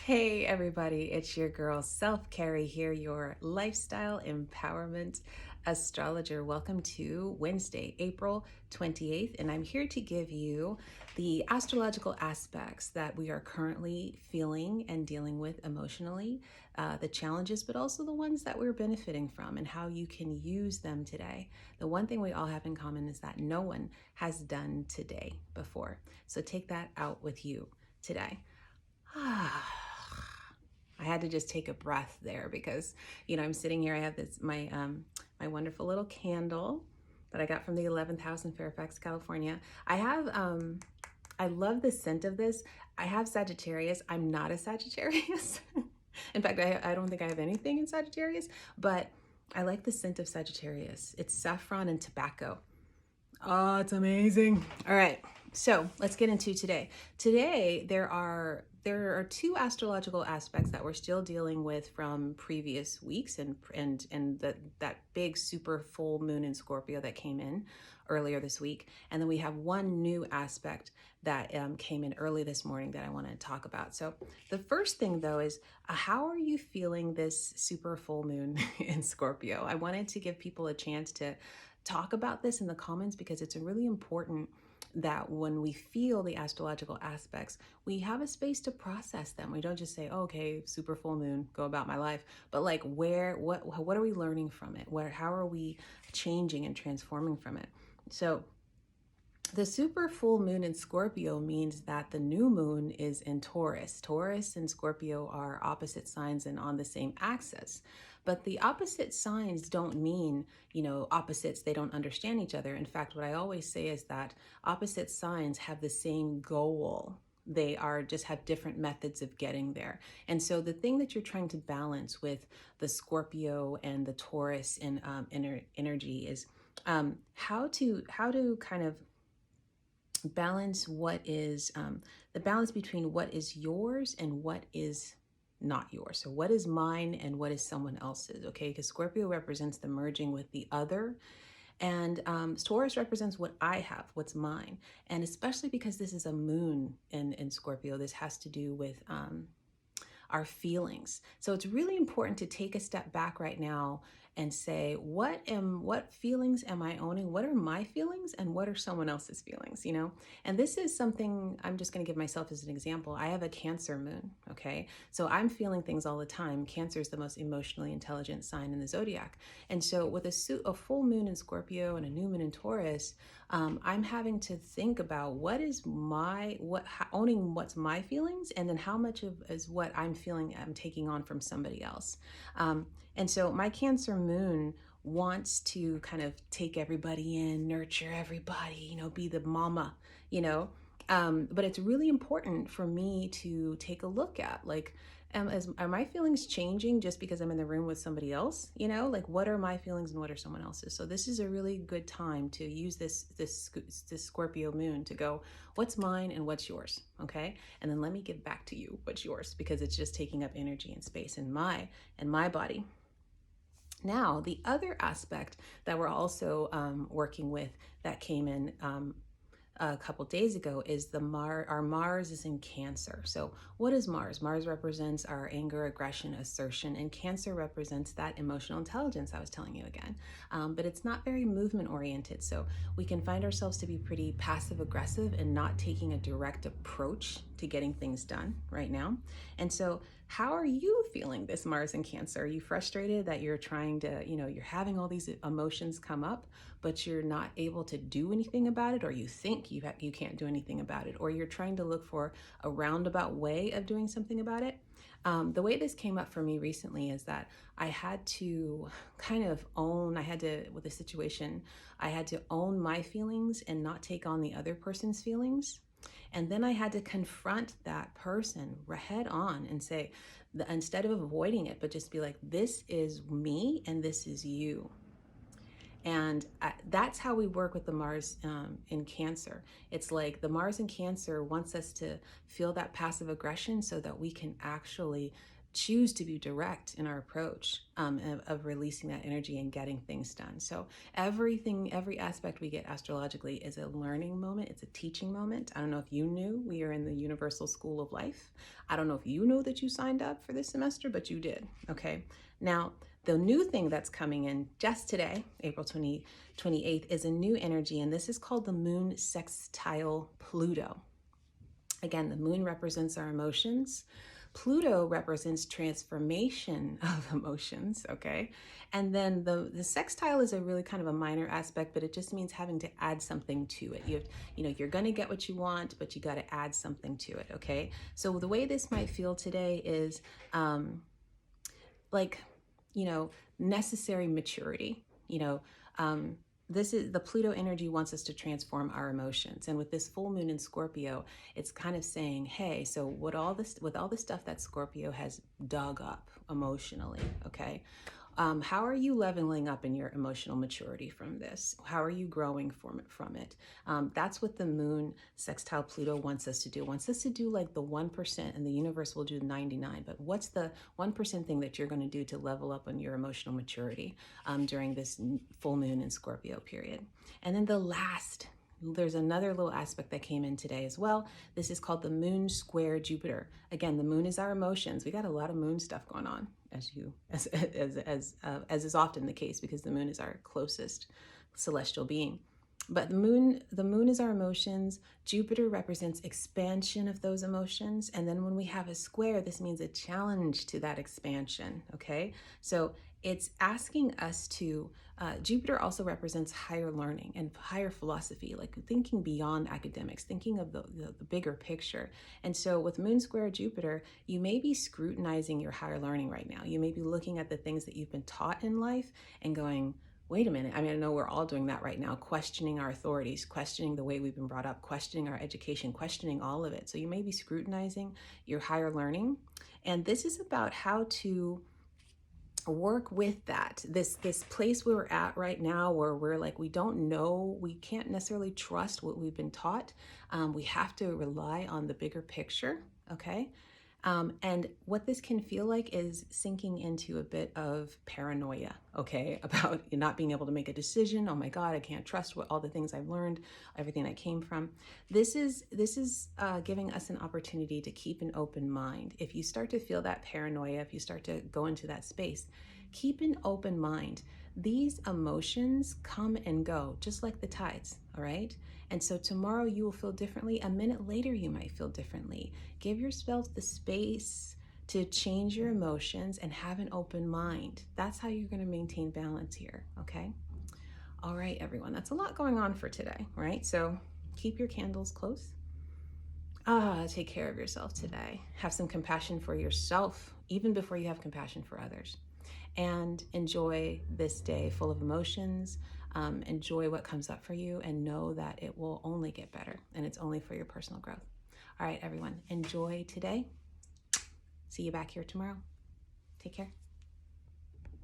Hey everybody, it's your girl Self Carrie here, your lifestyle empowerment astrologer. Welcome to Wednesday, April 28th, and I'm here to give you the astrological aspects that we are currently feeling and dealing with emotionally, the challenges, but also the ones that we're benefiting from and how you can use them today. The one thing we all have in common is that no one has done today before. So take that out with you today. I had to just take a breath there because, I'm sitting here. I have my wonderful little candle that I got from the 11th house in Fairfax, California. I love the scent of this. I have Sagittarius. I'm not a Sagittarius. In fact, I don't think I have anything in Sagittarius, but I like the scent of Sagittarius. It's saffron and tobacco. Oh, it's amazing. All right. So let's get into today. Today, there are two astrological aspects that we're still dealing with from previous weeks and that big super full moon in Scorpio that came in earlier this week. And then we have one new aspect that came in early this morning that I want to talk about. So the first thing though is how are you feeling this super full moon in Scorpio? I wanted to give people a chance to talk about this in the comments because it's really important that when we feel the astrological aspects, we have a space to process them. We don't just say, oh, okay, super full moon, go about my life. But like what are we learning from it? How are we changing and transforming from it? So the super full moon in Scorpio means that the new moon is in Taurus. Taurus and Scorpio are opposite signs and on the same axis. But the opposite signs don't mean, opposites, they don't understand each other. In fact, what I always say is that opposite signs have the same goal. They are just have different methods of getting there. And so the thing that you're trying to balance with the Scorpio and the Taurus and energy is how to kind of balance what is the balance between what is yours and what is not yours. So what is mine and what is someone else's, okay? Because Scorpio represents the merging with the other, and Taurus represents what I have, what's mine. And especially because this is a moon in Scorpio, this has to do with our feelings. So it's really important to take a step back right now and say, what feelings am I owning? What are my feelings and what are someone else's feelings, And this is something I'm just going to give myself as an example. I have a Cancer moon, okay? So I'm feeling things all the time. Cancer is the most emotionally intelligent sign in the zodiac. And so with a full moon in Scorpio and a new moon in Taurus, I'm having to think about owning what's my feelings, and then how much of is what I'm feeling I'm taking on from somebody else. And so my Cancer moon wants to kind of take everybody in, nurture everybody, be the mama, but it's really important for me to take a look at, like, are my feelings changing just because I'm in the room with somebody else? Like, what are my feelings and what are someone else's? So this is a really good time to use this Scorpio moon to go, what's mine and what's yours, okay? And then let me give back to you what's yours, because it's just taking up energy and space in my body. Now, the other aspect that we're also working with that came in a couple days ago is our Mars is in Cancer. So what is Mars? Mars represents our anger, aggression, assertion, and Cancer represents that emotional intelligence I was telling you again. But it's not very movement oriented. So we can find ourselves to be pretty passive aggressive and not taking a direct approach to getting things done right now. And so how are you feeling this Mars in Cancer? Are you frustrated that you're trying to, you're having all these emotions come up, but you're not able to do anything about it, or you think you can't do anything about it, or you're trying to look for a roundabout way of doing something about it? The way this came up for me recently is that I had to with a situation, I had to own my feelings and not take on the other person's feelings. And then I had to confront that person head on and say, instead of avoiding it, but just be like, this is me and this is you. And that's how we work with the Mars in Cancer. It's like the Mars in Cancer wants us to feel that passive aggression so that we can actually choose to be direct in our approach of releasing that energy and getting things done. So every aspect we get astrologically is a learning moment. It's a teaching moment. I don't know if you knew we are in the universal school of life. I don't know if you know that you signed up for this semester, but you did. Okay. Now, the new thing that's coming in just today, April 28th, is a new energy, and this is called the moon sextile Pluto. Again, the moon represents our emotions. Pluto represents transformation of emotions, okay? And then the sextile is a really kind of a minor aspect, but it just means having to add something to it. You're going to get what you want, but you got to add something to it, okay? So the way this might feel today is like, necessary maturity, this is the Pluto energy wants us to transform our emotions. And with this full moon in Scorpio, it's kind of saying, hey, so with all the stuff that Scorpio has dug up emotionally, okay, how are you leveling up in your emotional maturity from this? How are you growing from it? That's what the moon sextile Pluto wants us to do. Wants us to do like the 1%, and the universe will do 99. But what's the 1% thing that you're going to do to level up on your emotional maturity during this full moon in Scorpio period? And then there's another little aspect that came in today as well. This is called the moon square Jupiter. Again, the moon is our emotions. We got a lot of moon stuff going on, as is often the case, because the moon is our closest celestial being. But the moon is our emotions. Jupiter represents expansion of those emotions. And then when we have a square, this means a challenge to that expansion, okay? So it's asking us to, Jupiter also represents higher learning and higher philosophy, like thinking beyond academics, thinking of the bigger picture. And so with moon square Jupiter, you may be scrutinizing your higher learning right now. You may be looking at the things that you've been taught in life and going, wait a minute. I mean, I know we're all doing that right now, questioning our authorities, questioning the way we've been brought up, questioning our education, questioning all of it. So you may be scrutinizing your higher learning. And this is about how to work with that, this place where we're at right now, where we're like, we don't know, we can't necessarily trust what we've been taught. We have to rely on the bigger picture, okay? And what this can feel like is sinking into a bit of paranoia, okay, about not being able to make a decision. Oh my God, I can't trust all the things I've learned, everything I came from. This is giving us an opportunity to keep an open mind. If you start to feel that paranoia, if you start to go into that space, keep an open mind. These emotions come and go, just like the tides, all right? And so tomorrow you will feel differently. A minute later, you might feel differently. Give yourself the space to change your emotions and have an open mind. That's how you're going to maintain balance here, okay? All right, everyone, that's a lot going on for today, right? So keep your candles close. Take care of yourself today. Have some compassion for yourself, even before you have compassion for others. And enjoy this day full of emotions. Enjoy what comes up for you, and know that it will only get better, and it's only for your personal growth. All right, everyone, enjoy today. See you back here tomorrow. Take care.